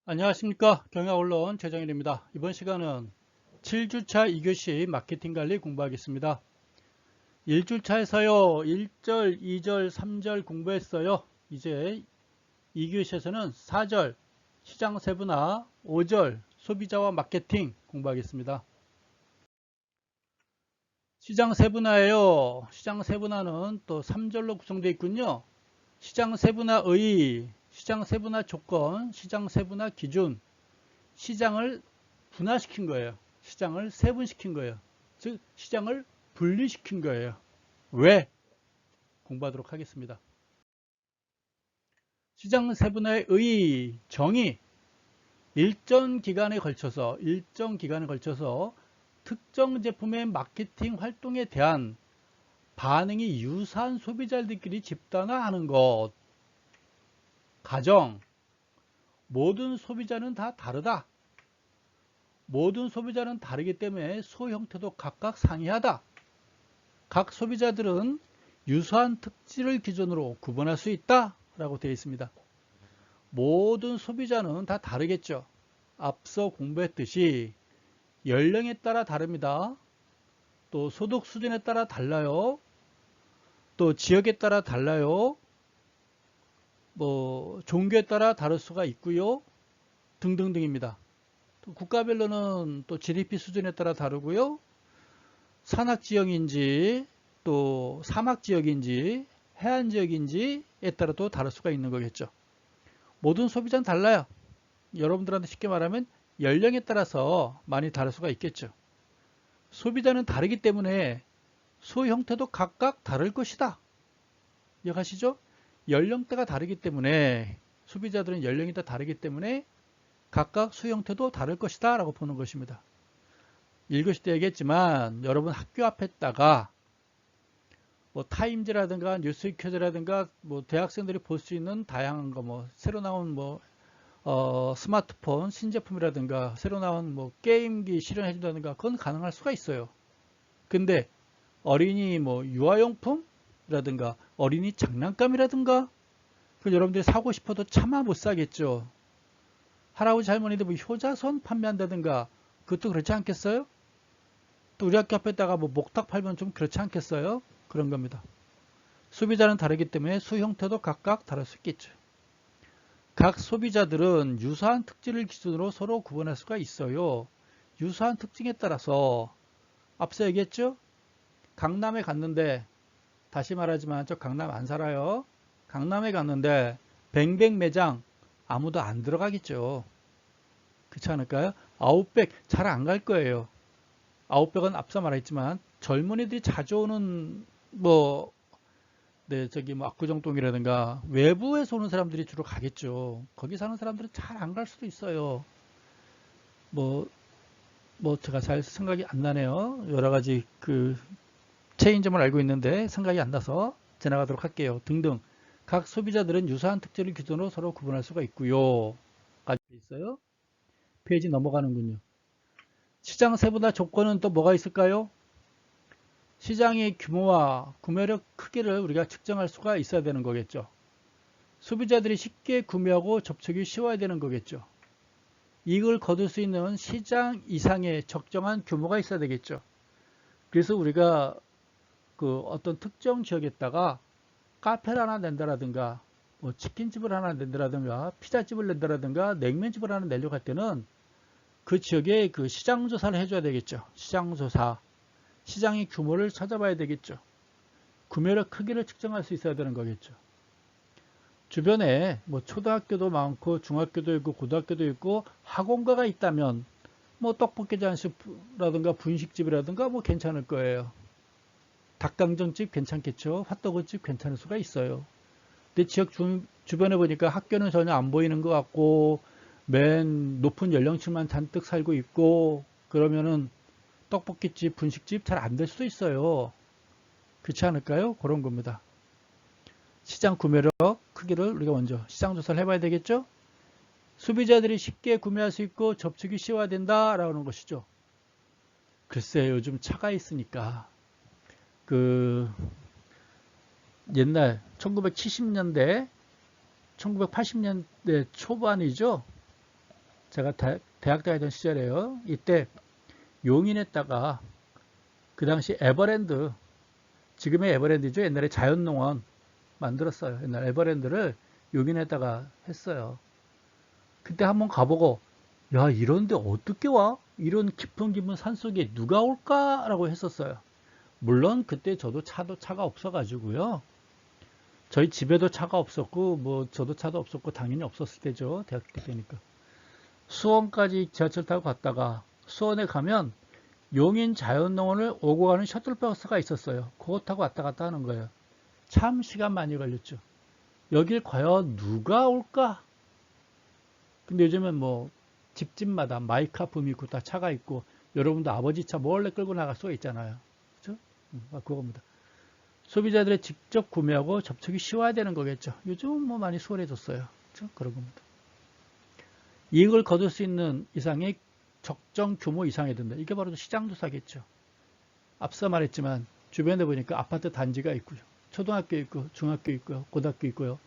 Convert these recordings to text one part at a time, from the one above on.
안녕하십니까. 경향언론 최정일입니다. 이번 시간은 7주차 2교시 마케팅 관리 공부하겠습니다. 1주차에서요 1절, 2절, 3절 공부했어요. 이제 2교시에서는 4절 시장 세분화, 5절 소비자와 마케팅 공부하겠습니다. 시장 세분화예요. 시장 세분화는 또 3절로 구성되어 있군요. 시장 세분화의, 시장 세분화 조건, 시장 세분화 기준, 시장을 분화시킨 거예요. 시장을 세분시킨 거예요. 즉 시장을 분리시킨 거예요. 왜? 공부하도록 하겠습니다. 시장 세분화의 정의, 일정 기간에 걸쳐서 특정 제품의 마케팅 활동에 대한 반응이 유사한 소비자들끼리 집단화하는 것. 가정, 모든 소비자는 다 다르다. 모든 소비자는 다르기 때문에 소 형태도 각각 상이하다. 각 소비자들은 유사한 특질을 기준으로 구분할 수 있다 라고 되어 있습니다. 모든 소비자는 다 다르겠죠. 앞서 공부했듯이 연령에 따라 다릅니다. 또 소득 수준에 따라 달라요. 또 지역에 따라 달라요. 뭐 종교에 따라 다를 수가 있고요. 등등등입니다. 또 국가별로는 또 GDP 수준에 따라 다르고요. 산악지역인지 또 사막지역인지 해안지역인지에 따라 또 다를 수가 있는 거겠죠. 모든 소비자는 달라요. 여러분들한테 쉽게 말하면 연령에 따라서 많이 다를 수가 있겠죠. 소비자는 다르기 때문에 소 형태도 각각 다를 것이다. 기억하시죠? 연령대가 다르기 때문에 소비자들은 연령이 다 다르기 때문에 각각 소 형태도 다를 것이다 라고 보는 것입니다. 1교시 때 얘기했지만 여러분 학교 앞에다가 뭐 타임즈라든가 뉴스위크라든가 뭐 대학생들이 볼 수 있는 다양한 거 뭐 새로 나온 뭐 스마트폰 신제품이라든가 새로 나온 뭐 게임기 실현해 준다든가 그건 가능할 수가 있어요. 근데 어린이 뭐 유아용품이라든가 어린이 장난감이라든가 그 여러분들이 사고 싶어도 차마 못 사겠죠. 할아버지 할머니들 뭐 효자손 판매한다든가 그것도 그렇지 않겠어요? 또 우리 학교 앞에다가 뭐 목탁 팔면 좀 그렇지 않겠어요? 그런 겁니다. 소비자는 다르기 때문에 수 형태도 각각 다를 수 있겠죠. 각 소비자들은 유사한 특질을 기준으로 서로 구분할 수가 있어요. 유사한 특징에 따라서 앞서 얘기했죠? 강남에 갔는데 다시 말하지만 저 강남 안 살아요. 강남에 갔는데 뱅뱅 매장 아무도 안 들어가겠죠. 그렇지 않을까요? 아웃백 잘 안 갈 거예요. 아웃백은 앞서 말했지만 젊은이들이 자주 오는 뭐 네, 저기 뭐 압구정동이라든가 외부에서 오는 사람들이 주로 가겠죠. 거기 사는 사람들은 잘 안 갈 수도 있어요. 뭐, 뭐 제가 잘 생각이 안 나네요. 여러 가지 그 체인점을 알고 있는데 생각이 안 나서 지나가도록 할게요. 등등. 각 소비자들은 유사한 특징을 기준으로 서로 구분할 수가 있고요. 까지 있어요. 페이지 넘어가는군요. 시장 세분화 조건은 또 뭐가 있을까요? 시장의 규모와 구매력 크기를 우리가 측정할 수가 있어야 되는 거겠죠. 소비자들이 쉽게 구매하고 접촉이 쉬워야 되는 거겠죠. 이익을 거둘 수 있는 시장 이상의 적정한 규모가 있어야 되겠죠. 그래서 우리가 그 어떤 특정 지역에다가 카페를 하나 낸다라든가 뭐 치킨집을 하나 낸다라든가 피자집을 낸다라든가 냉면집을 하나 내려고 할 때는 그 지역에 그 시장 조사를 해줘야 되겠죠. 시장 조사. 시장의 규모를 찾아봐야 되겠죠. 구매력 크기를 측정할 수 있어야 되는 거겠죠. 주변에 뭐 초등학교도 많고 중학교도 있고 고등학교도 있고 학원가가 있다면 뭐 떡볶이잔치라든가 분식집이라든가 뭐 괜찮을 거예요. 닭강정집 괜찮겠죠. 핫도그집 괜찮을 수가 있어요. 근데 지역 주변에 보니까 학교는 전혀 안 보이는 것 같고 맨 높은 연령층만 잔뜩 살고 있고 그러면은 떡볶이집, 분식집 잘 안 될 수도 있어요. 그렇지 않을까요? 그런 겁니다. 시장 구매력 크기를 우리가 먼저 시장 조사를 해봐야 되겠죠? 소비자들이 쉽게 구매할 수 있고 접촉이 쉬워야 된다라는 것이죠. 글쎄 요즘 차가 있으니까 그 옛날 1970년대 1980년대 초반이죠. 제가 대학 다니던 시절에요. 이때 용인에다가 그 당시 에버랜드, 지금의 에버랜드죠. 옛날에 자연농원 만들었어요. 옛날 에버랜드를 용인에다가 했어요. 그때 한번 가보고, 야, 이런데 어떻게 와? 이런 깊은 산속에 누가 올까라고 했었어요. 물론 그때 저도 차가 없어가지고요. 저희 집에도 차가 없었고, 뭐 저도 차도 없었고 당연히 없었을 때죠. 대학교 때니까. 수원까지 지하철 타고 갔다가 수원에 가면 용인 자연농원을 오고 가는 셔틀버스가 있었어요. 그거 타고 왔다 갔다 하는 거예요. 참 시간 많이 걸렸죠. 여길 과연 누가 올까? 근데 요즘은 뭐 집집마다 마이카 붐이 있고 다 차가 있고 여러분도 아버지 차 몰래 끌고 나갈 수가 있잖아요. 그렇죠? 그겁니다. 소비자들의 직접 구매하고 접촉이 쉬워야 되는 거겠죠. 요즘은 뭐 많이 수월해졌어요. 그렇죠? 그런 겁니다. 이익을 거둘 수 있는 이상의 적정 규모 이상이 된다. 이게 바로 시장조사겠죠. 앞서 말했지만 주변에 보니까 아파트 단지가 있고요. 초등학교 있고 중학교 있고요. 고등학교 있고요.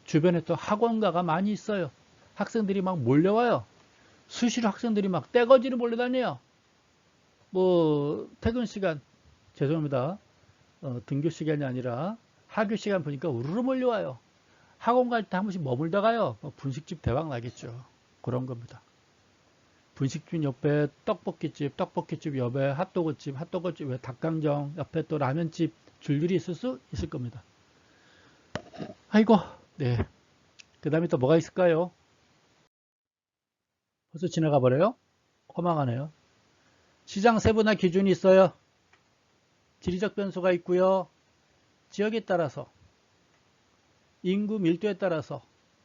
주변에 또 학원가가 많이 있어요. 학생들이 막 몰려와요. 수시로 학생들이 막 떼거지로 몰려다녀요. 뭐 퇴근 시간, 죄송합니다. 등교 시간이 아니라 학교 시간 보니까 우르르 몰려와요. 학원 갈 때 한 번씩 머물다가요. 분식집 대박 나겠죠. 그런 겁니다. 분식집 옆에 떡볶이집 옆에 핫도그집 왜 닭강정 옆에 또 라면집 줄줄이 있을 수 있을 겁니다. 아이고, 네. 그 다음에 또 뭐가 있을까요? 벌써 지나가 버려요? 허망하네요. 시장 세분화 기준이 있어요. 지리적 변수가 있고요. 지역에 따라서, 인구 밀도에 따라서,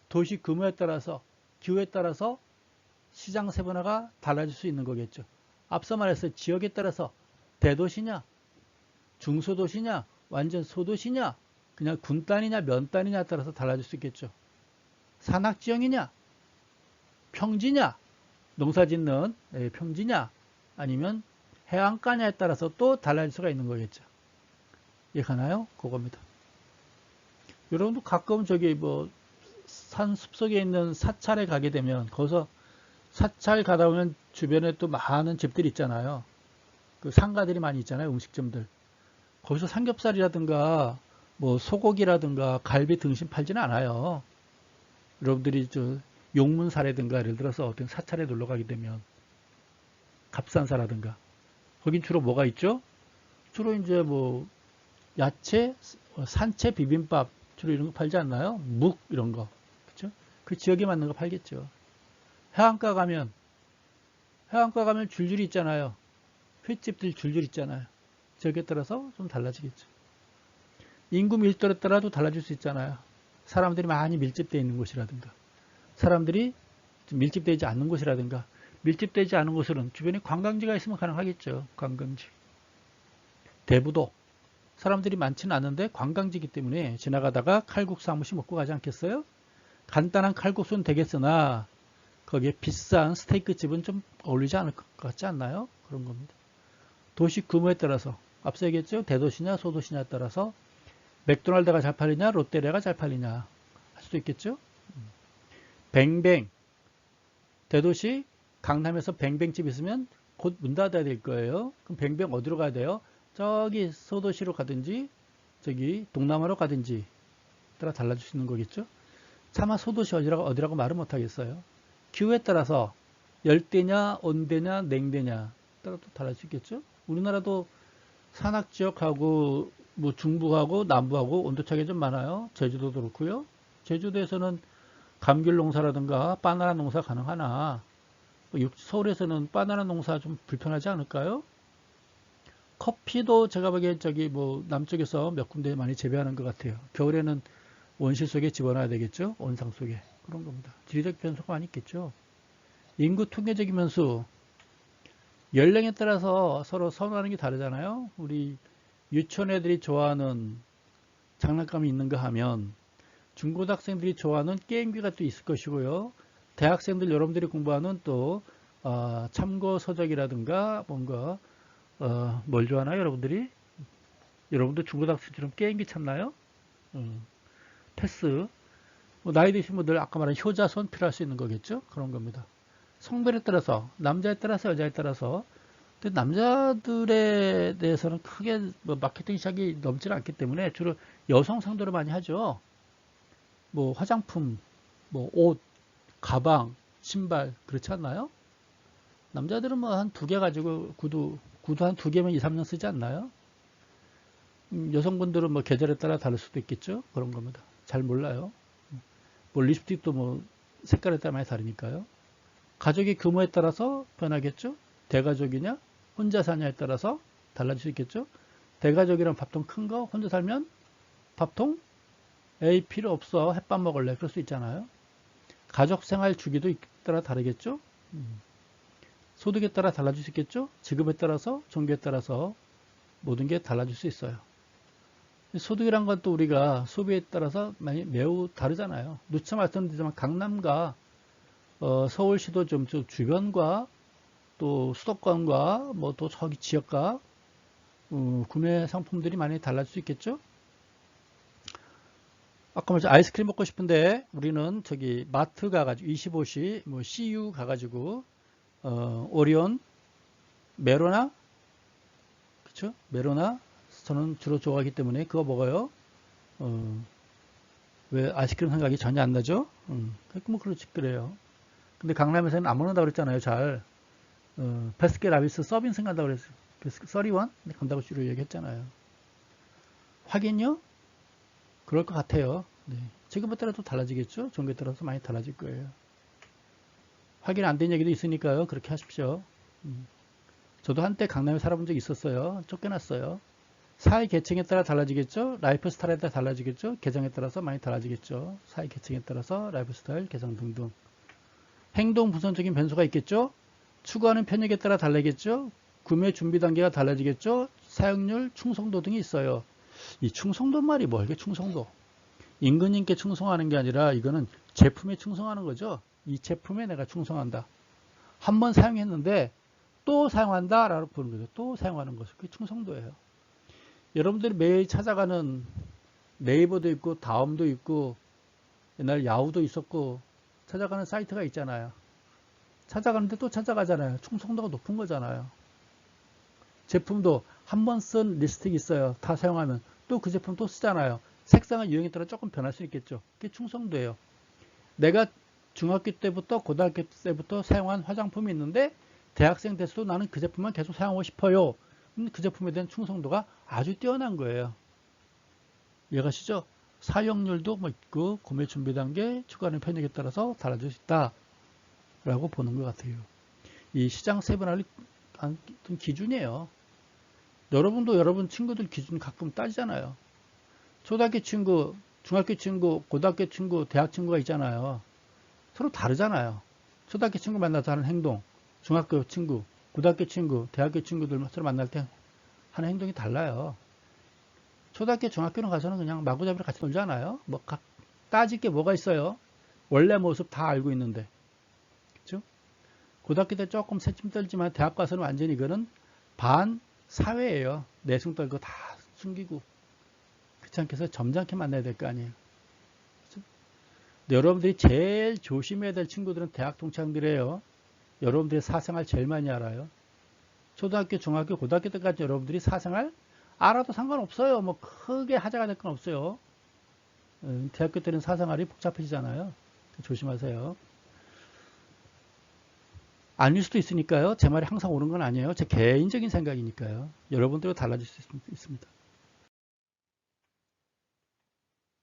도시 규모에 따라서, 기후에 따라서 시장 세분화가 달라질 수 있는 거겠죠. 앞서 말했어요. 지역에 따라서 대도시냐, 중소도시냐, 완전 소도시냐, 그냥 군단이냐, 면단이냐에 따라서 달라질 수 있겠죠. 산악지형이냐, 평지냐, 농사짓는 평지냐, 아니면 해안가냐에 따라서 또 달라질 수가 있는 거겠죠. 이해가나요? 그겁니다. 여러분도 가끔 저기 뭐 산 숲속에 있는 사찰에 가게 되면 거기서 사찰 가다 보면 주변에 또 많은 집들이 있잖아요. 그 상가들이 많이 있잖아요. 음식점들. 거기서 삼겹살이라든가 뭐 소고기라든가 갈비 등심 팔지는 않아요. 여러분들이 저 용문사라든가 예를 들어서 어떤 사찰에 놀러 가게 되면 갑산사라든가 거긴 주로 뭐가 있죠? 주로 이제 뭐 야채, 산채 비빔밥 주로 이런 거 팔지 않나요? 묵 이런 거. 그렇죠? 그 지역에 맞는 거 팔겠죠. 해안가 가면 줄줄이 있잖아요. 횟집들 줄줄이 있잖아요. 지역에 따라서 좀 달라지겠죠. 인구 밀도에 따라도 달라질 수 있잖아요. 사람들이 많이 밀집되어 있는 곳이라든가 사람들이 밀집되지 않는 곳이라든가 밀집되지 않은 곳은 주변에 관광지가 있으면 가능하겠죠. 관광지. 대부도 사람들이 많지는 않은데 관광지이기 때문에 지나가다가 칼국수 한 번씩 먹고 가지 않겠어요? 간단한 칼국수는 되겠으나 거기에 비싼 스테이크 집은 좀 어울리지 않을 것 같지 않나요? 그런 겁니다. 도시 규모에 따라서 앞서 얘기했죠. 대도시냐 소도시냐에 따라서 맥도날드가 잘 팔리냐 롯데리아가 잘 팔리냐 할 수도 있겠죠. 뱅뱅 대도시 강남에서 뱅뱅집 있으면 곧 문 닫아야 될 거예요. 그럼 뱅뱅 어디로 가야 돼요? 저기 소도시로 가든지 저기 동남아로 가든지 따라 달라질 수 있는 거겠죠. 차마 소도시 어디라고 말은 못하겠어요. 기후에 따라서 열대냐 온대냐 냉대냐 따라 또 달라질 수 있겠죠. 우리나라도 산악지역하고 뭐 중부하고 남부하고 온도차가 좀 많아요. 제주도도 그렇고요. 제주도에서는 감귤 농사라든가 바나나 농사 가능하나 서울에서는 바나나 농사 좀 불편하지 않을까요? 커피도 제가 보기엔 저기 뭐 남쪽에서 몇 군데 많이 재배하는 것 같아요. 겨울에는 온실 속에 집어넣어야 되겠죠. 온상 속에. 그런 겁니다. 지리적 변수가 많이 있겠죠. 인구 통계적인 변수. 연령에 따라서 서로 선호하는 게 다르잖아요. 우리 유치원 애들이 좋아하는 장난감이 있는가 하면 중고등학생들이 좋아하는 게임기가 또 있을 것이고요. 대학생들 여러분들이 공부하는 또 참고 서적이라든가 뭔가 뭘 좋아하나요 여러분들이? 여러분들 중고등학생처럼 게임기 찾나요? 패스 뭐 나이 드신 분들 아까 말한 효자손 필요할 수 있는 거겠죠? 그런 겁니다. 성별에 따라서, 남자에 따라서 여자에 따라서. 근데 남자들에 대해서는 크게 뭐 마케팅 시장이 넘지는 않기 때문에 주로 여성 상대로 많이 하죠. 뭐 화장품, 뭐 옷, 가방, 신발 그렇지 않나요? 남자들은 뭐 한 두 개 가지고 구두 한 두 개면 2, 3년 쓰지 않나요? 여성분들은 뭐 계절에 따라 다를 수도 있겠죠. 그런 겁니다. 잘 몰라요. 뭐 립스틱도 뭐 색깔에 따라 많이 다르니까요. 가족의 규모에 따라서 변하겠죠. 대가족이냐 혼자 사냐에 따라서 달라질 수 있겠죠. 대가족이랑 밥통 큰 거 혼자 살면 밥통 에이 필요 없어 햇밥 먹을래 그럴 수 있잖아요. 가족 생활 주기도 따라 다르겠죠. 소득에 따라 달라질 수 있겠죠. 직업에 따라서 종교에 따라서 모든 게 달라질 수 있어요. 소득이란 것도 우리가 소비에 따라서 매우 다르잖아요. 누차 말씀드리지만 강남과 서울시도 좀 주변과 또 수도권과 뭐 또 저기 지역과 구매 상품들이 많이 달라질 수 있겠죠. 아까 말씀 아이스크림 먹고 싶은데 우리는 저기 마트 가가지고 25시 뭐 CU 가가지고 오리온 메로나 그쵸 메로나 저는 주로 좋아하기 때문에 그거 먹어요. 왜 아이스크림 생각이 전혀 안 나죠? 뭐 그렇지 그래요. 근데 강남에서는 안 먹는다고 그랬잖아요. 잘 베스킨 라빈스 서빙 생각한다고 그랬어요. 서리원 간다고 주로 얘기했잖아요. 확인요? 그럴 것 같아요. 네. 지금에 따라 또 달라지겠죠? 종교에 따라서 많이 달라질 거예요. 확인 안 된 얘기도 있으니까요. 그렇게 하십시오. 저도 한때 강남에 살아본 적이 있었어요. 쫓겨났어요. 사회 계층에 따라 달라지겠죠? 라이프 스타일에 따라 달라지겠죠? 계정에 따라서 많이 달라지겠죠? 사회 계층에 따라서 라이프 스타일, 계정 등등. 행동 부선적인 변수가 있겠죠? 추구하는 편익에 따라 달라지겠죠? 구매 준비 단계가 달라지겠죠? 사용률, 충성도 등이 있어요. 이 충성도 말이 뭐 이게 충성도? 임금님께 충성하는 게 아니라 이거는 제품에 충성하는 거죠. 이 제품에 내가 충성한다. 한 번 사용했는데 또 사용한다 라고 부르는 거죠. 또 사용하는 것이 그게 충성도예요. 여러분들이 매일 찾아가는 네이버도 있고 다음도 있고 옛날 야후도 있었고 찾아가는 사이트가 있잖아요. 찾아가는데 또 찾아가잖아요. 충성도가 높은 거잖아요. 제품도 한 번 쓴 리스틱이 있어요. 다 사용하면 또 그 제품 또 쓰잖아요. 색상은 유형에 따라 조금 변할 수 있겠죠. 그게 충성도예요. 내가 중학교 때부터 고등학교 때부터 사용한 화장품이 있는데 대학생 돼서도 나는 그 제품만 계속 사용하고 싶어요. 그 제품에 대한 충성도가 아주 뛰어난 거예요. 이해가시죠? 사용률도 뭐 있고 구매 준비 단계, 추가하는 편익에 따라서 달라질 수 있다 라고 보는 것 같아요. 이 시장 세분화의 기준이에요. 여러분도 여러분 친구들 기준 가끔 따지잖아요. 초등학교 친구, 중학교 친구, 고등학교 친구, 대학 친구가 있잖아요. 서로 다르잖아요. 초등학교 친구 만나서 하는 행동, 중학교 친구, 고등학교 친구, 대학교 친구들 서로 만날 때 하는 행동이 달라요. 초등학교, 중학교는 가서는 그냥 마구잡이로 같이 놀잖아요. 뭐 따질 게 뭐가 있어요. 원래 모습 다 알고 있는데. 그렇죠? 고등학교 때 조금 새침 떨지만 대학 가서는 완전히 이거는 반 사회예요. 내숭 떨고 다 숨기고. 그렇지 않겠어요? 점잖게 만나야 될 거 아니에요. 그렇죠? 근데 여러분들이 제일 조심해야 될 친구들은 대학 동창들이에요. 여러분들의 사생활 제일 많이 알아요. 초등학교, 중학교, 고등학교 때까지 여러분들이 사생활 알아도 상관없어요. 뭐 크게 하자가 될 건 없어요. 대학교 때는 사생활이 복잡해지잖아요. 조심하세요. 아닐 수도 있으니까요. 제 말이 항상 옳은 건 아니에요. 제 개인적인 생각이니까요. 여러분들도 달라질 수 있습니다.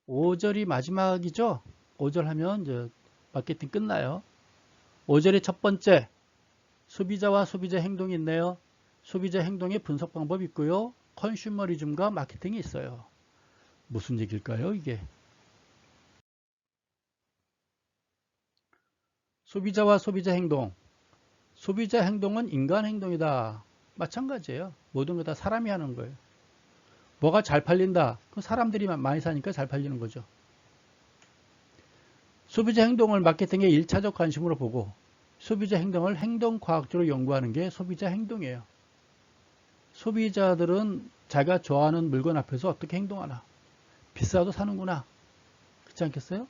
5절이 마지막이죠. 5절 하면 이제 마케팅 끝나요. 5절의 첫 번째, 소비자와 소비자 행동이 있네요. 소비자 행동의 분석 방법이 있고요. 컨슈머리즘과 마케팅이 있어요. 무슨 얘기일까요, 이게? 소비자와 소비자 행동. 소비자 행동은 인간 행동이다. 마찬가지예요. 모든 거 다 사람이 하는 거예요. 뭐가 잘 팔린다. 그 사람들이 많이 사니까 잘 팔리는 거죠. 소비자 행동을 마케팅의 1차적 관심으로 보고 소비자 행동을 행동과학적으로 연구하는 게 소비자 행동이에요. 소비자들은 자기가 좋아하는 물건 앞에서 어떻게 행동하나. 비싸도 사는구나. 그렇지 않겠어요?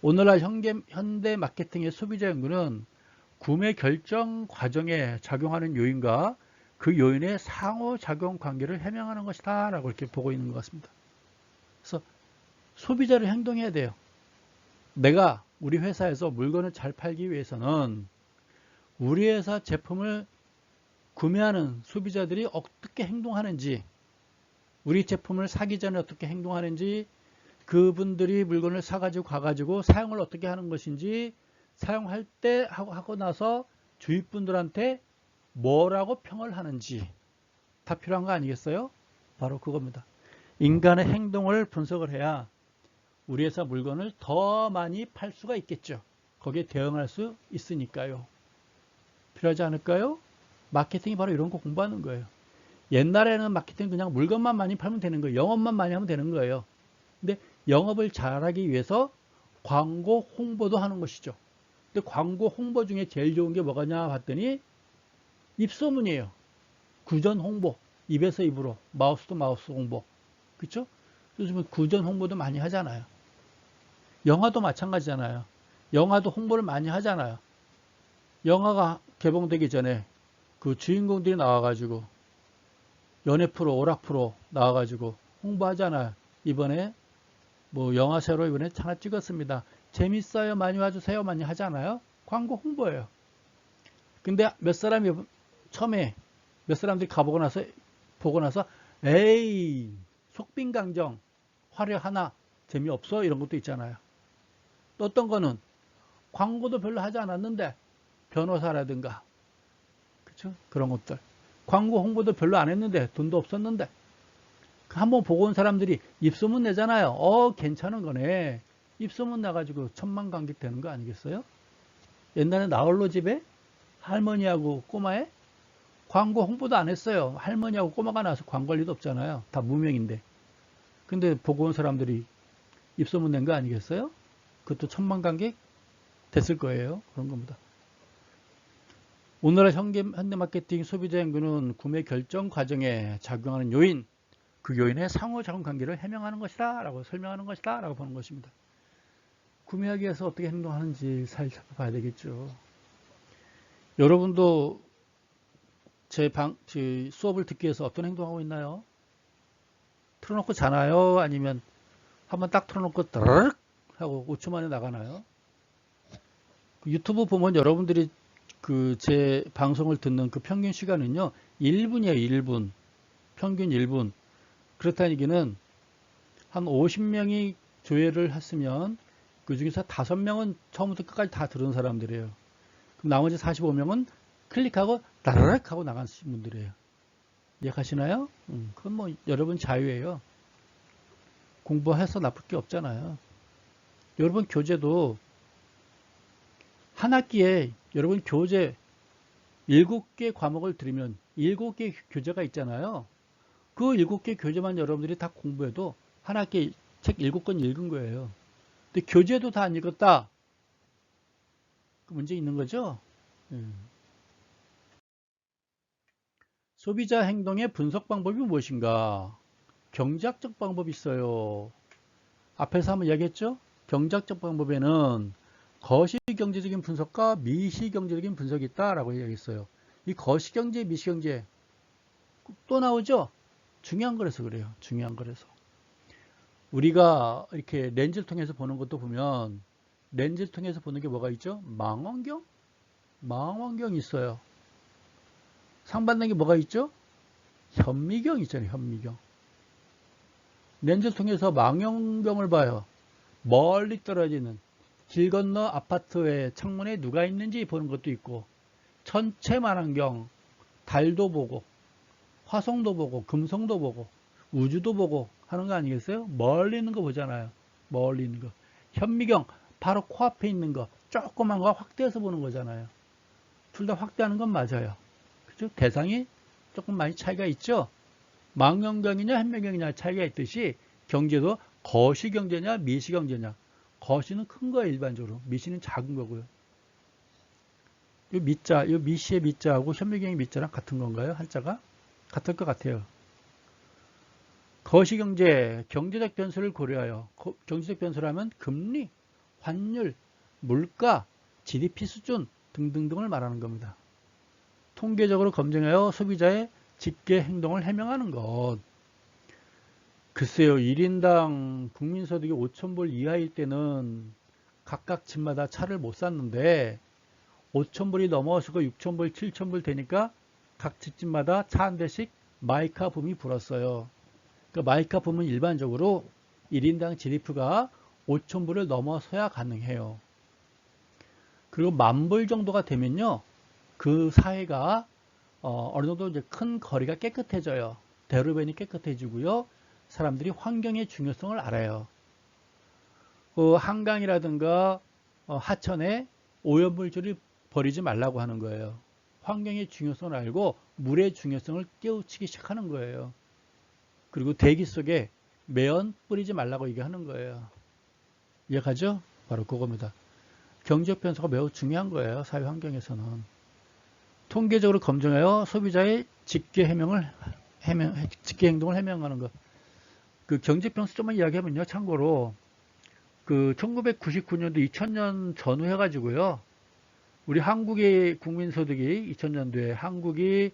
오늘날 현대 마케팅의 소비자 연구는 구매 결정 과정에 작용하는 요인과 그 요인의 상호작용 관계를 해명하는 것이다 라고 이렇게 보고 있는 것 같습니다. 그래서 소비자를 행동해야 돼요. 내가 우리 회사에서 물건을 잘 팔기 위해서는 우리 회사 제품을 구매하는 소비자들이 어떻게 행동하는지, 우리 제품을 사기 전에 어떻게 행동하는지, 그분들이 물건을 사가지고 가가지고 사용을 어떻게 하는 것인지, 사용할 때 하고 나서 주위 분들한테 뭐라고 평을 하는지 다 필요한 거 아니겠어요? 바로 그겁니다. 인간의 행동을 분석을 해야 우리 회사 물건을 더 많이 팔 수가 있겠죠. 거기에 대응할 수 있으니까요. 필요하지 않을까요? 마케팅이 바로 이런 거 공부하는 거예요. 옛날에는 마케팅 그냥 물건만 많이 팔면 되는 거예요. 영업만 많이 하면 되는 거예요. 근데 영업을 잘하기 위해서 광고 홍보도 하는 것이죠. 근데 광고 홍보 중에 제일 좋은 게 뭐가냐 봤더니 입소문이에요. 구전 홍보. 입에서 입으로. 마우스 또 마우스 홍보. 그렇죠? 요즘은 구전 홍보도 많이 하잖아요. 영화도 마찬가지잖아요. 영화도 홍보를 많이 하잖아요. 영화가 개봉되기 전에 그 주인공들이 나와가지고 연예 프로, 오락 프로 나와가지고 홍보하잖아요. 이번에 뭐 영화 새로 이번에 하나 찍었습니다. 재밌어요. 많이 와주세요. 많이 하잖아요. 광고 홍보예요. 근데 몇 사람이 처음에 몇 사람들이 가보고 나서 보고 나서 에이 속빈강정 화려 하나 재미없어 이런 것도 있잖아요. 또 어떤 거는 광고도 별로 하지 않았는데 변호사라든가 그렇죠? 그런 것들 광고 홍보도 별로 안 했는데 돈도 없었는데 한번 보고 온 사람들이 입소문 내잖아요. 괜찮은 거네. 입소문 나가지고 천만 관객 되는 거 아니겠어요? 옛날에 나홀로 집에 할머니하고 꼬마에 광고 홍보도 안 했어요. 할머니하고 꼬마가 나와서 광고할 리도 없잖아요. 다 무명인데. 근데 보고 온 사람들이 입소문 낸 거 아니겠어요? 그것도 천만 관객 됐을 거예요. 그런 겁니다. 오늘날 현대마케팅 소비자 연구는 구매 결정 과정에 작용하는 요인, 그 요인의 상호작용 관계를 해명하는 것이다 라고 설명하는 것이다 라고 보는 것입니다. 구매하기 위해서 어떻게 행동하는지 살펴봐야 되겠죠. 여러분도 제 수업을 듣기 위해서 어떤 행동하고 있나요? 틀어놓고 자나요? 아니면 한번 딱 틀어놓고 드르륵 하고 5초 만에 나가나요? 유튜브 보면 여러분들이 그 제 방송을 듣는 그 평균 시간은요 1분이에요. 1분. 평균 1분. 그렇다는 얘기는 한 50명이 조회를 했으면 그 중에서 5명은 처음부터 끝까지 다 들은 사람들이에요. 그럼 나머지 45명은 클릭하고 따르륵 하고 나가신 분들이에요. 이해하시나요? 그건 뭐 여러분 자유예요. 공부해서 나쁠 게 없잖아요. 여러분 교재도 한 학기에 여러분 교재 7개 과목을 들으면 7개 교재가 있잖아요. 그 7개 교재만 여러분들이 다 공부해도 한 학기에 책 7권 읽은 거예요. 근데 교재도 다 안 읽었다. 그 문제 있는 거죠? 소비자 행동의 분석 방법이 무엇인가? 경제학적 방법이 있어요. 앞에서 한번 이야기했죠? 경제학적 방법에는 거시경제적인 분석과 미시경제적인 분석이 있다라고 이야기했어요. 이 거시경제, 미시경제 또 나오죠? 중요한 거라서 그래요. 중요한 거라서. 우리가 이렇게 렌즈를 통해서 보는 것도 보면 렌즈를 통해서 보는 게 뭐가 있죠? 망원경? 망원경이 있어요. 상반된 게 뭐가 있죠? 현미경 있잖아요. 현미경. 렌즈를 통해서 망원경을 봐요. 멀리 떨어지는 길 건너 아파트의 창문에 누가 있는지 보는 것도 있고 천체 망원경, 달도 보고 화성도 보고 금성도 보고 우주도 보고 하는 거 아니겠어요? 멀리 있는 거 보잖아요. 멀리 있는 거. 현미경 바로 코앞에 있는 거 조그만 거 확대해서 보는 거잖아요. 둘 다 확대하는 건 맞아요. 그죠? 대상이 조금 많이 차이가 있죠. 망원경이냐 현미경이냐 차이가 있듯이 경제도 거시경제냐 미시경제냐. 거시는 큰 거예요 일반적으로. 미시는 작은 거고요. 이 미자, 이 미시의 미자하고 현미경의 미자랑 같은 건가요? 한자가? 같을 것 같아요. 거시경제, 경제적 변수를 고려하여 경제적 변수라면 금리, 환율, 물가, GDP 수준 등등등을 말하는 겁니다. 통계적으로 검증하여 소비자의 직계 행동을 해명하는 것. 글쎄요, 1인당 국민소득이 5,000불 이하일 때는 각각 집마다 차를 못 샀는데 5,000불이 넘어서고 6,000불, 7,000불 되니까 각 집집마다 차 한 대씩 마이카 붐이 불었어요. 그러니까 마이카 붐은 일반적으로 1인당 GDP가 5,000불을 넘어서야 가능해요. 그리고 10,000불 정도가 되면요, 그 사회가 어느 정도 이제 큰 거리가 깨끗해져요. 대로변이 깨끗해지고요. 사람들이 환경의 중요성을 알아요. 한강이라든가 하천에 오염물질을 버리지 말라고 하는 거예요. 환경의 중요성을 알고 물의 중요성을 깨우치기 시작하는 거예요. 그리고 대기 속에 매연 뿌리지 말라고 얘기하는 거예요. 이해가죠? 바로 그겁니다. 경제적 변수가 매우 중요한 거예요. 사회 환경에서는. 통계적으로 검증하여 소비자의 직계 행동을 해명하는 것. 그 경제 변수 좀만 이야기하면요. 참고로 그 1999년도 2000년 전후 해가지고요. 우리 한국의 국민소득이 2000년도에 한국이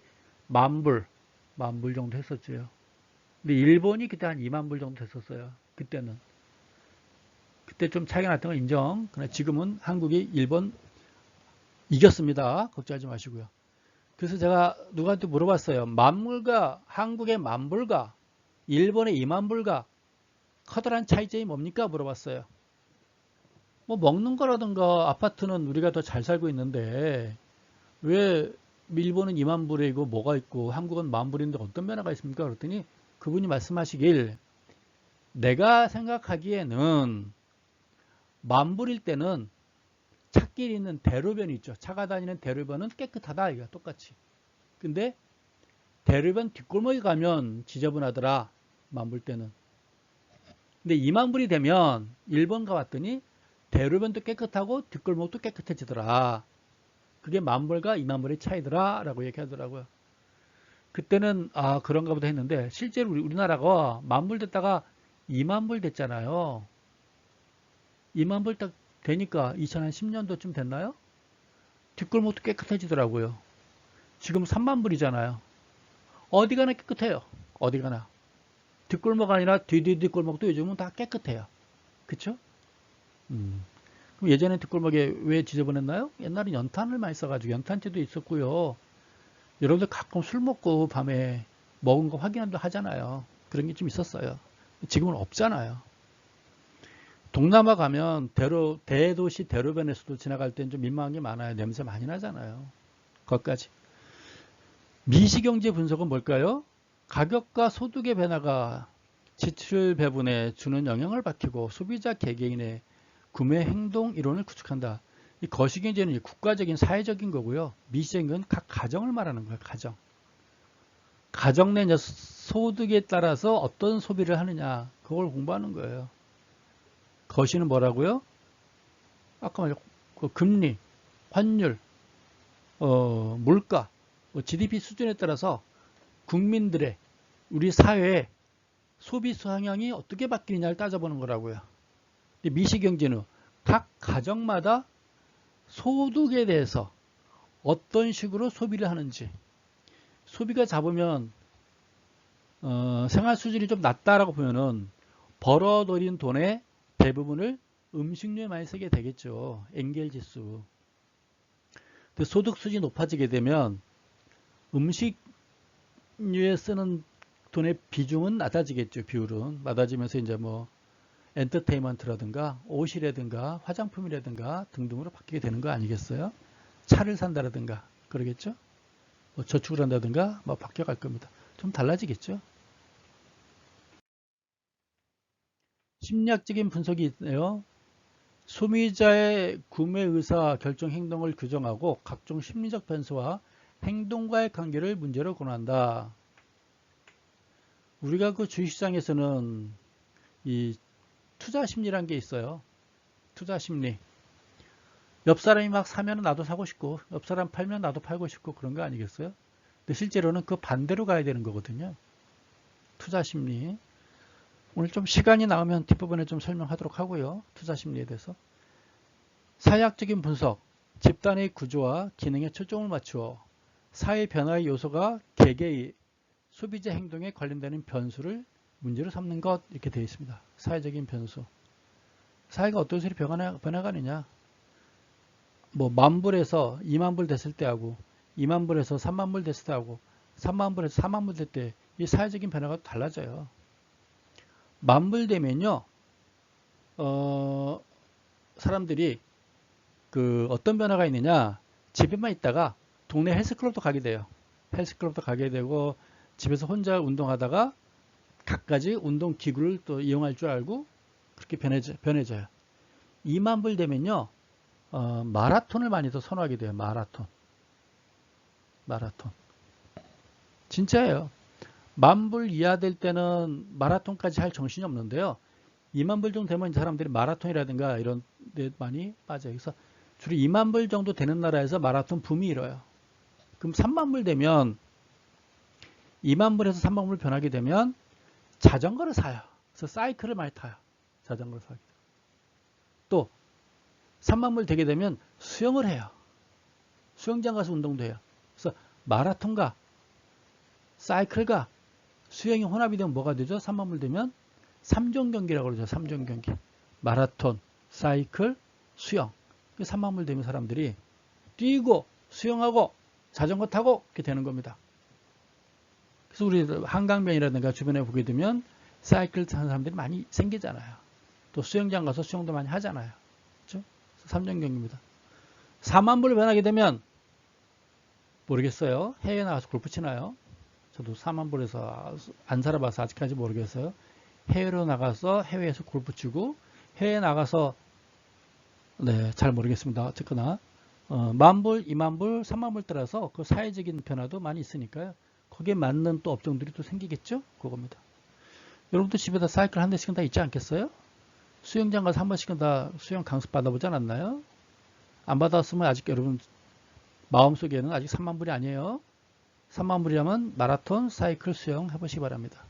10,000불 정도 했었죠. 근데 일본이 그때 한 20,000불 정도 됐었어요. 그때는. 그때 좀 차이가 났던 건 인정. 그러나 지금은 한국이 일본 이겼습니다. 걱정하지 마시고요. 그래서 제가 누구한테 물어봤어요. 만불과 한국의 10,000불과 일본의 20,000불과 커다란 차이점이 뭡니까? 물어봤어요. 뭐 먹는 거라든가 아파트는 우리가 더 잘 살고 있는데 왜 일본은 20,000불이고 뭐가 있고 한국은 10,000불인데 어떤 변화가 있습니까? 그랬더니 그분이 말씀하시길 내가 생각하기에는 10,000불일 때는 차길이 있는 대로변이 있죠. 차가 다니는 대로변은 깨끗하다. 이거 똑같이. 근데 대로변 뒷골목에 가면 지저분하더라. 10,000불 때는. 근데 20,000불이 되면 일본 가봤더니 대로변도 깨끗하고 뒷골목도 깨끗해지더라. 그게 10,000불과 20,000불의 차이더라 라고 얘기하더라고요. 그때는 아 그런가 보다 했는데 실제로 우리나라가 10,000불 됐다가 20,000불 됐잖아요. 20,000불 딱 되니까 2010년도쯤 됐나요? 뒷골목도 깨끗해지더라고요. 지금 30,000불이잖아요. 어디 가나 깨끗해요. 어디 가나. 뒷골목 아니라 뒷골목도 요즘은 다 깨끗해요. 그쵸? 그럼 예전에 뒷골목에 왜 지저분했나요? 옛날에 연탄을 많이 써가지고 연탄재도 있었고요. 여러분들 가끔 술 먹고 밤에 먹은 거 확인도 하잖아요. 그런 게 좀 있었어요. 지금은 없잖아요. 동남아 가면 대도시 대로변에서도 지나갈 땐 좀 민망한 게 많아요. 냄새 많이 나잖아요. 거기까지. 미시경제 분석은 뭘까요? 가격과 소득의 변화가 지출 배분에 주는 영향을 밝히고 소비자 개개인의 구매 행동 이론을 구축한다. 이 거시경제는 국가적인 사회적인 거고요. 미시적인 건 각 가정을 말하는 거예요. 가정. 가정 내 소득에 따라서 어떤 소비를 하느냐 그걸 공부하는 거예요. 거시는 뭐라고요? 아까 말했고 그 금리, 환율, 물가, GDP 수준에 따라서 국민들의 우리 사회의 소비 성향이 어떻게 바뀌느냐를 따져보는 거라고요. 미시경제는 각 가정마다 소득에 대해서 어떤 식으로 소비를 하는지 소비가 잡으면 생활 수준이 좀 낮다라고 보면은 벌어들인 돈의 대부분을 음식료에 많이 쓰게 되겠죠. 엔겔 지수. 근데 소득 수준이 높아지게 되면 음식료에 쓰는 돈의 비중은 낮아지겠죠. 비율은 낮아지면서 이제 뭐 엔터테인먼트라든가 옷이라든가 화장품이라든가 등등으로 바뀌게 되는 거 아니겠어요? 차를 산다라든가 그러겠죠? 뭐 저축을 한다든가 뭐 바뀌어갈 겁니다. 좀 달라지겠죠? 심리학적인 분석이 있네요. 소비자의 구매 의사 결정 행동을 규정하고 각종 심리적 변수와 행동과의 관계를 문제로 권한다. 우리가 그 주식시장에서는 이 투자 심리라는 게 있어요. 투자 심리. 옆 사람이 막 사면 나도 사고 싶고 옆 사람 팔면 나도 팔고 싶고 그런 거 아니겠어요? 근데 실제로는 그 반대로 가야 되는 거거든요. 투자 심리. 오늘 좀 시간이 나오면 뒷부분에 좀 설명하도록 하고요. 투자 심리에 대해서. 사회학적인 분석, 집단의 구조와 기능에 초점을 맞추어 사회 변화의 요소가 개개의 소비자 행동에 관련되는 변수를 문제로 삼는 것, 이렇게 되어 있습니다. 사회적인 변수. 사회가 어떤 식으로 변화가느냐. 뭐 만불에서 2만불 됐을 때하고 2만불에서 3만불 됐을 때하고 3만불에서 4만불 될 때 이 사회적인 변화가 달라져요. 만불 되면요, 사람들이 그 어떤 변화가 있느냐, 집에만 있다가 동네 헬스클럽도 가게 돼요. 헬스클럽도 가게 되고 집에서 혼자 운동하다가 갖가지 운동 기구를 또 이용할 줄 알고 그렇게 변해져요. 2만 불 되면요, 마라톤을 많이 더 선호하게 돼요. 마라톤. 진짜예요. 10,000불 이하 될 때는 마라톤까지 할 정신이 없는데요. 2만 불 정도 되면 사람들이 마라톤이라든가 이런 데 많이 빠져요. 그래서 주로 2만 불 정도 되는 나라에서 마라톤 붐이 일어요. 그럼 3만 불 되면 2만 불에서 3만 불 변하게 되면 자전거를 사요. 그래서 사이클을 많이 타요. 자전거를 사게 돼요. 또 3만 불 되게 되면 수영을 해요. 수영장 가서 운동도 해요. 그래서 마라톤과 사이클과 수영이 혼합이 되면 뭐가 되죠? 3만 불 되면 3종 경기라고 그러죠. 3종 경기. 마라톤, 사이클, 수영. 3만 불 되면 사람들이 뛰고 수영하고 자전거 타고 이렇게 되는 겁니다. 그래서 우리 한강변이라든가 주변에 보게 되면 사이클 타는 사람들이 많이 생기잖아요. 또 수영장 가서 수영도 많이 하잖아요. 그렇죠? 3종 경기입니다. 4만 불을 변하게 되면 모르겠어요. 해외에 나가서 골프 치나요? 저도 4만 불에서 안 살아봐서 아직까지 모르겠어요. 해외로 나가서 해외에서 골프 치고 해외에 나가서 네, 잘 모르겠습니다. 어쨌거나 10,000불, 20,000불, 30,000불 따라서 그 사회적인 변화도 많이 있으니까요. 거기에 맞는 또 업종들이 또 생기겠죠? 그겁니다. 여러분도 집에다 사이클 한 대씩은 다 있지 않겠어요? 수영장 가서 한 번씩은 다 수영 강습 받아보지 않았나요? 안 받았으면 아직 여러분 마음속에는 아직 3만 불이 아니에요. 3만 불이라면 마라톤, 사이클, 수영 해보시기 바랍니다.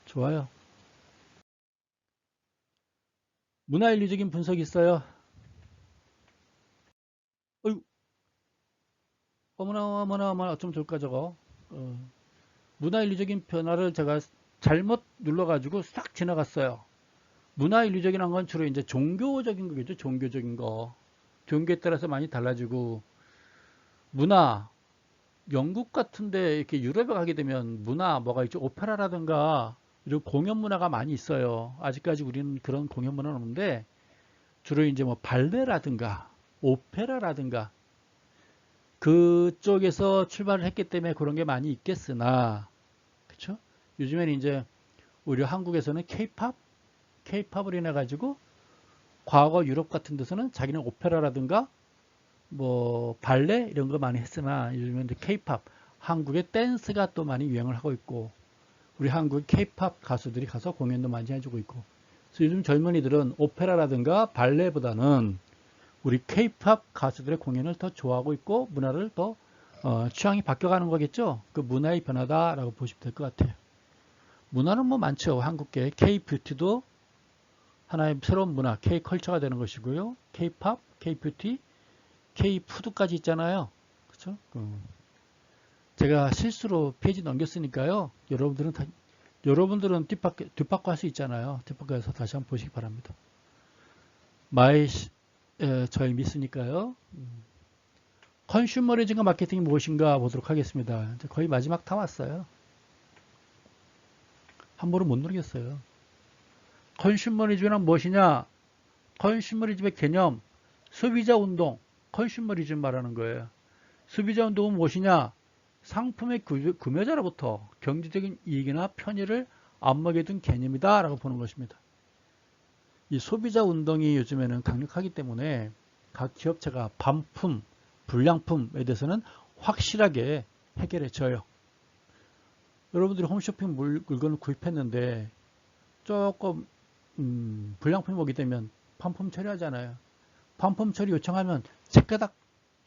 좋아요. 문화인류적인 분석이 있어요. 어이구, 어머나 어쩌면 좋을까 저거. 문화인류적인 변화를 제가 잘못 눌러가지고 싹 지나갔어요. 문화인류적인 건 주로 이제 종교적인 거겠죠. 종교적인 거. 종교에 따라서 많이 달라지고 문화, 영국 같은데 이렇게 유럽에 가게 되면 문화 뭐가 있죠? 오페라라든가 이런 공연 문화가 많이 있어요. 아직까지 우리는 그런 공연 문화는 없는데 주로 이제 뭐 발레라든가 오페라라든가 그쪽에서 출발을 했기 때문에 그런 게 많이 있겠으나 그렇죠? 요즘에는 이제 우리 한국에서는 케이팝을 인해 가지고 과거 유럽 같은 데서는 자기는 오페라라든가 뭐 발레 이런 거 많이 했으나 요즘은 케이팝 한국의 댄스가 또 많이 유행을 하고 있고 우리 한국 케이팝 가수들이 가서 공연도 많이 해주고 있고 그래서 요즘 젊은이들은 오페라라든가 발레보다는 우리 케이팝 가수들의 공연을 더 좋아하고 있고 문화를 더 취향이 바뀌어가는 거겠죠. 그 문화의 변화다라고 보시면 될 것 같아요. 문화는 뭐 많죠. 한국계 K-뷰티도 하나의 새로운 문화, K-컬처가 되는 것이고요. K-팝, K-뷰티, K-푸드까지 있잖아요. 그렇죠? 제가 실수로 페이지 넘겼으니까요. 여러분들은 뒷바꿔 할 수 있잖아요. 뒷바꿔해서 다시 한번 보시기 바랍니다. 저희 미스니까요. 컨슈머리즘과 마케팅이 무엇인가 보도록 하겠습니다. 거의 마지막 다 왔어요. 한 번은 못 누르겠어요. 컨슈머리즘은 무엇이냐? 컨슈머리즘의 개념, 소비자 운동, 컨슈머리즘 말하는 거예요. 소비자 운동은 무엇이냐? 상품의 구매자로부터 경제적인 이익이나 편의를 안목에 둔 개념이다 라고 보는 것입니다. 이 소비자 운동이 요즘에는 강력하기 때문에 각 기업체가 반품, 불량품에 대해서는 확실하게 해결해 줘요. 여러분들이 홈쇼핑 물건을 구입했는데 조금 불량품이 오게 되면 반품 처리하잖아요. 반품 처리 요청하면 체크닥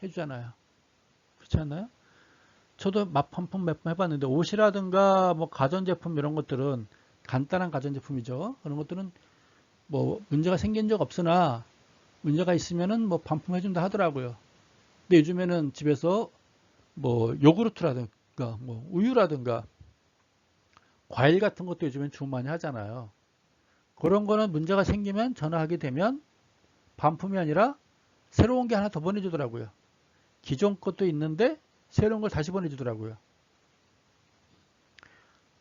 해주잖아요. 그렇지 않나요? 저도 맞반품 몇 번 해봤는데 옷이라든가 뭐 가전제품 이런 것들은 간단한 가전제품이죠. 그런 것들은 뭐 문제가 생긴 적 없으나 문제가 있으면은 뭐 반품해준다 하더라고요. 근데 요즘에는 집에서 뭐 요구르트라든가 뭐 우유라든가 과일 같은 것도 요즘엔 주문 많이 하잖아요. 그런 거는 문제가 생기면 전화하게 되면 반품이 아니라 새로운 게 하나 더 보내주더라고요. 기존 것도 있는데 새로운 걸 다시 보내주더라고요.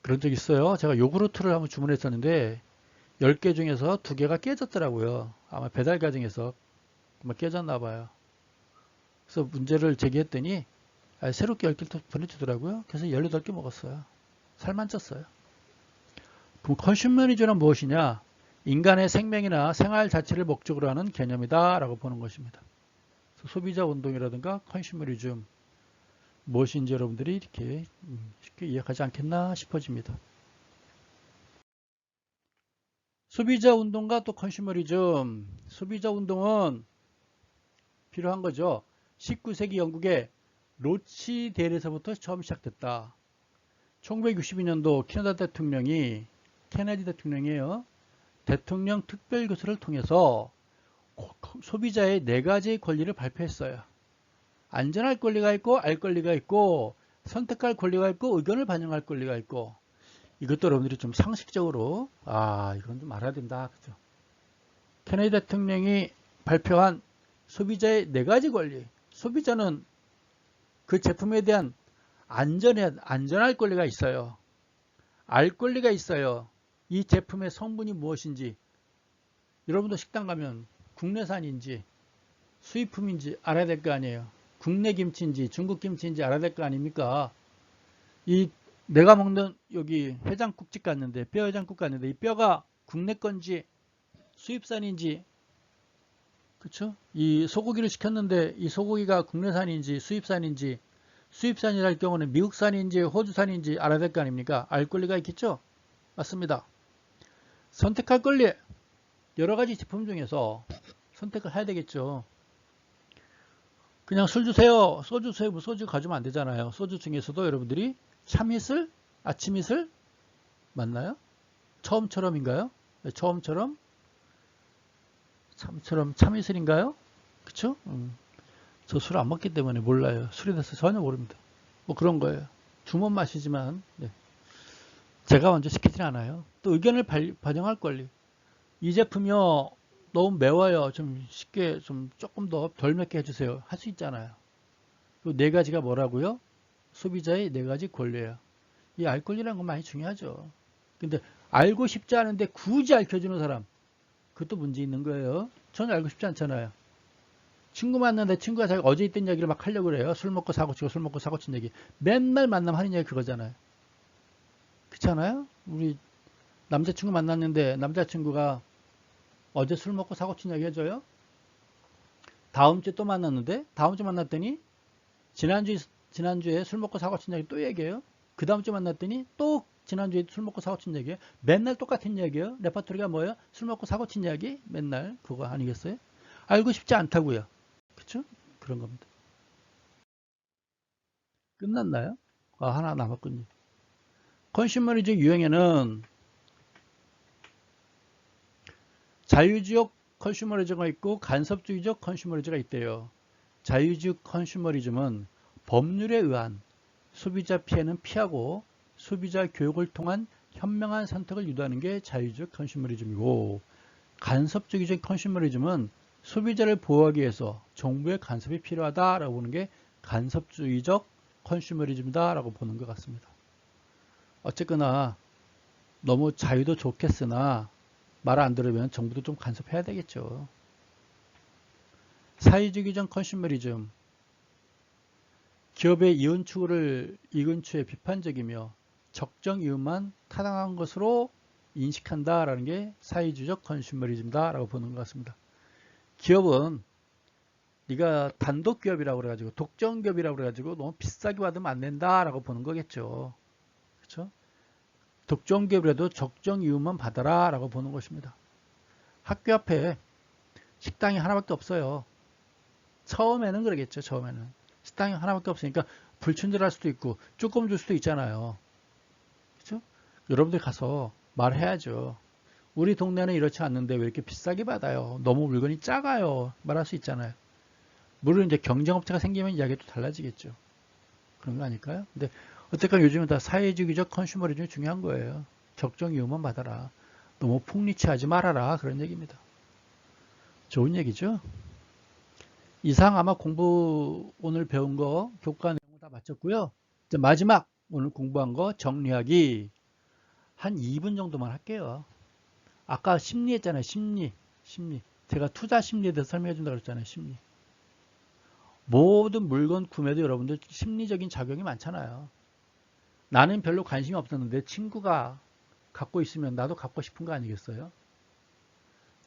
그런 적 있어요. 제가 요구르트를 한번 주문했었는데 10개 중에서 2개가 깨졌더라고요. 아마 배달 과정에서 깨졌나 봐요. 그래서 문제를 제기했더니 새롭게 10개를 더 보내주더라고요. 그래서 18개 먹었어요. 살만 쪘어요. 그럼 컨슈머리즘은 무엇이냐? 인간의 생명이나 생활 자체를 목적으로 하는 개념이다 라고 보는 것입니다. 소비자 운동이라든가 컨슈머리즘 무엇인지 여러분들이 이렇게 쉽게 이해하지 않겠나 싶어집니다. 소비자 운동과 또 컨슈머리즘. 소비자 운동은 필요한 거죠. 19세기 영국의 로치델에서부터 처음 시작됐다. 1962년도 케네디 대통령이에요. 대통령 특별교수를 통해서 소비자의 4가지 권리를 발표했어요. 안전할 권리가 있고 알 권리가 있고 선택할 권리가 있고 의견을 반영할 권리가 있고 이것도 여러분들이 좀 상식적으로 이건 좀 알아야 된다. 그죠? 케네디 대통령이 발표한 소비자의 4가지 권리. 소비자는 그 제품에 대한 안전할 권리가 있어요. 알 권리가 있어요. 이 제품의 성분이 무엇인지. 여러분도 식당 가면 국내산인지 수입품인지 알아야 될 거 아니에요. 국내 김치인지 중국 김치인지 알아야 될 거 아닙니까? 이 내가 먹는 여기 해장국집 갔는데 뼈 해장국 갔는데 이 뼈가 국내 건지 수입산인지 그렇죠? 이 소고기를 시켰는데 이 소고기가 국내산인지 수입산인지 수입산이랄 경우는 미국산인지 호주산인지 알아야 될 거 아닙니까? 알 권리가 있겠죠? 맞습니다. 선택할 권리 여러 가지 제품 중에서 선택을 해야 되겠죠. 그냥 술 주세요. 소주 주세요. 뭐 소주 가져오면 안 되잖아요. 소주 중에서도 여러분들이 참이슬, 아침이슬 맞나요? 처음처럼인가요? 네, 처음처럼 참이슬인가요? 그쵸? 저 술 안 먹기 때문에 몰라요. 술에 대해서 전혀 모릅니다. 뭐 그런 거예요. 주문 마시지만 네. 제가 먼저 시키진 않아요. 또 의견을 반영할 권리. 이 제품이요 너무 매워요. 좀 쉽게 좀 조금 더 덜 맵게 해주세요. 할 수 있잖아요. 그 4가지가 뭐라고요? 소비자의 4가지 권리예요. 이 알 권리라는 건 많이 중요하죠. 근데 알고 싶지 않은데 굳이 알려주는 사람 그것도 문제 있는 거예요. 전혀 알고 싶지 않잖아요. 친구 만났는데 친구가 자기가 어제 있던 얘기를 막 하려고 그래요. 술 먹고 사고 치고 술 먹고 사고 친 얘기. 맨날 만나면 하는 얘기 그거잖아요. 그렇잖아요? 우리 남자친구 만났는데 남자친구가 어제 술 먹고 사고 친 얘기 해줘요? 다음 주에 또 만났는데 다음 주 만났더니 지난주에 술 먹고 사고 친 얘기 또 얘기해요? 그 다음 주에 만났더니 또 지난주에 술 먹고 사고 친 얘기예요? 맨날 똑같은 얘기예요? 레퍼토리가 뭐예요? 술 먹고 사고 친 얘기? 맨날 그거 아니겠어요? 알고 싶지 않다고요. 그쵸? 그런 겁니다. 끝났나요? 하나 남았군요. 컨슈머리즘 유형에는 자유주의 컨슈머리즘가 있고 간섭주의적 컨슈머리즘가 있대요. 자유주의 컨슈머리즘은 법률에 의한 소비자 피해는 피하고 소비자 교육을 통한 현명한 선택을 유도하는 게 자유주의 컨슈머리즘이고 간섭주의적 컨슈머리즘은 소비자를 보호하기 위해서 정부의 간섭이 필요하다라고 보는 게 간섭주의적 컨슈머리즘이다라고 보는 것 같습니다. 어쨌거나 너무 자유도 좋겠으나 말 안 들으면 정부도 좀 간섭해야 되겠죠. 사회주의적 컨슈머리즘 기업의 이윤 추구에 비판적이며 적정 이윤만 타당한 것으로 인식한다라는 게 사회주의적 컨슈머리즘이다라고 보는 것 같습니다. 기업은 네가 단독 기업이라고 그래가지고 독점 기업이라고 그래가지고 너무 비싸게 받으면 안 된다라고 보는 거겠죠. 그렇죠? 독점 기업이라도 적정 이윤만 받아라라고 보는 것입니다. 학교 앞에 식당이 하나밖에 없어요. 처음에는 그러겠죠. 처음에는 식당이 하나밖에 없으니까 불친절할 수도 있고 조금 줄 수도 있잖아요. 그렇죠? 여러분들 가서 말해야죠. 우리 동네는 이렇지 않는데 왜 이렇게 비싸게 받아요? 너무 물건이 작아요. 말할 수 있잖아요. 물론 이제 경쟁업체가 생기면 이야기가 또 달라지겠죠. 그런 거 아닐까요? 근데 어쨌건 요즘은 다 사회주의적 컨슈머리즘이 중요한 거예요. 적정 이유만 받아라. 너무 풍리치하지 말아라. 그런 얘기입니다. 좋은 얘기죠? 이상 아마 공부 오늘 배운 거 교과 내용 다 마쳤고요. 이제 마지막 오늘 공부한 거 정리하기 한 2분 정도만 할게요. 아까 심리 했잖아요. 심리. 제가 투자 심리에 대해서 설명해 준다고 그랬잖아요. 심리. 모든 물건 구매도 여러분들 심리적인 작용이 많잖아요. 나는 별로 관심이 없었는데 친구가 갖고 있으면 나도 갖고 싶은 거 아니겠어요?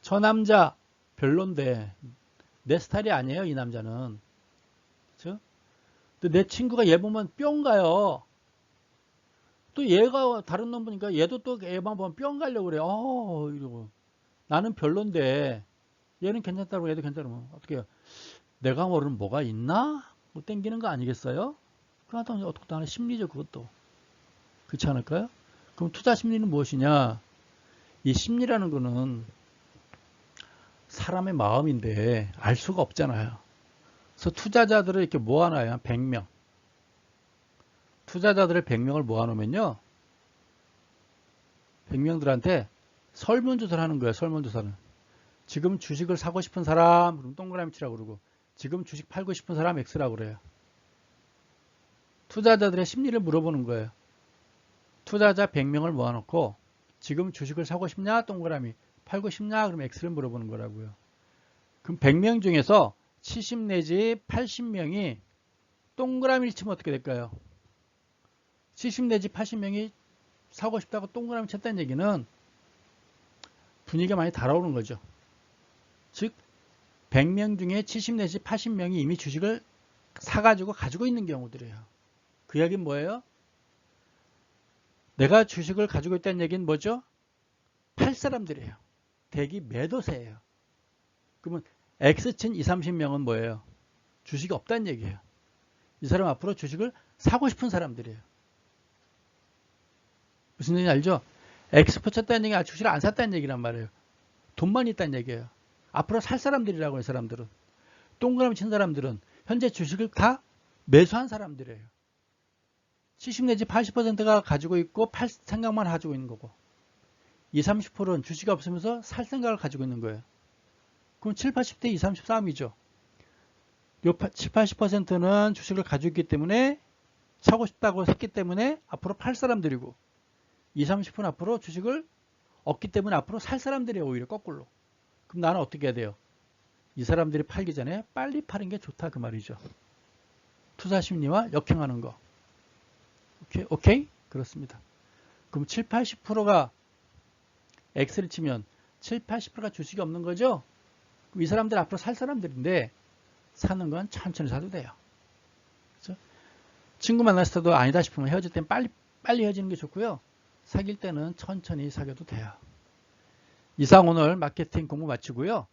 저 남자 별론데 내 스타일이 아니에요. 이 남자는. 그렇죠? 근데 내 친구가 얘 보면 뿅 가요. 또 얘가 다른 놈 보니까 얘도 또 얘만 보면 뿅 가려고 그래. 이러고. 나는 별론데 얘는 괜찮다고 얘도 괜찮으면 어떻게 해요? 내가 모르는 뭐가 있나? 뭐 땡기는 거 아니겠어요? 그러다 어떻게 나는 심리죠. 그것도. 그렇지 않을까요? 그럼 투자 심리는 무엇이냐? 이 심리라는 거는 사람의 마음인데 알 수가 없잖아요. 그래서 투자자들을 이렇게 모아놔요. 한 100명. 투자자들을 100명을 모아놓으면요. 100명들한테 설문조사를 하는 거예요. 설문조사는. 지금 주식을 사고 싶은 사람, 그럼 동그라미 치라고 그러고, 지금 주식 팔고 싶은 사람 X라고 그래요. 투자자들의 심리를 물어보는 거예요. 투자자 100명을 모아놓고, 지금 주식을 사고 싶냐? 동그라미. 팔고 싶냐? 그럼 X를 물어보는 거라고요. 그럼 100명 중에서 70 내지 80명이 동그라미를 치면 어떻게 될까요? 70 내지 80명이 사고 싶다고 동그라미 쳤다는 얘기는 분위기가 많이 달아오는 거죠. 즉 100명 중에 70 내지 80명이 이미 주식을 사가지고 가지고 있는 경우들이에요. 그 이야기는 뭐예요? 내가 주식을 가지고 있다는 얘기는 뭐죠? 팔 사람들이에요. 대기 매도세예요. 그러면 X친 20, 30명은 뭐예요? 주식이 없다는 얘기예요. 이 사람 앞으로 주식을 사고 싶은 사람들이에요. 무슨 얘기인지 알죠? X포 쳤다는 얘기가 주식을 안 샀다는 얘기란 말이에요. 돈만 있다는 얘기예요. 앞으로 살 사람들이라고 이 사람들은. 동그라미 친 사람들은 현재 주식을 다 매수한 사람들이에요. 70 내지 80%가 가지고 있고 팔 생각만 가지고 있는 거고 20, 30%는 주식이 없으면서 살 생각을 가지고 있는 거예요. 그럼 7, 80대 20, 30 싸움이죠. 요 7, 80%는 주식을 가지고 있기 때문에 사고 싶다고 했기 때문에 앞으로 팔 사람들이고 20, 30%는 앞으로 주식을 없기 때문에 앞으로 살 사람들이에요. 오히려 거꾸로. 그럼 나는 어떻게 해야 돼요? 이 사람들이 팔기 전에 빨리 파는 게 좋다 그 말이죠. 투자 심리와 역행하는 거. 오케이? 그렇습니다. 그럼 7, 80%가 X를 치면 7, 80%가 주식이 없는 거죠? 그럼 이 사람들 앞으로 살 사람들인데 사는 건 천천히 사도 돼요. 그렇죠? 친구 만났을 때도 아니다 싶으면 헤어질 땐 빨리 헤어지는 게 좋고요. 사귈 때는 천천히 사귀어도 돼요. 이상 오늘 마케팅 공부 마치고요.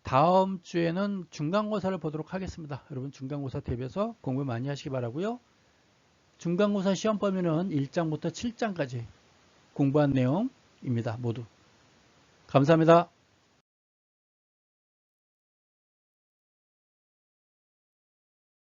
다음 주에는 중간고사를 보도록 하겠습니다. 여러분 중간고사 대비해서 공부 많이 하시기 바라고요. 중간고사 시험 범위는 1장부터 7장까지 공부한 내용입니다. 모두. 감사합니다.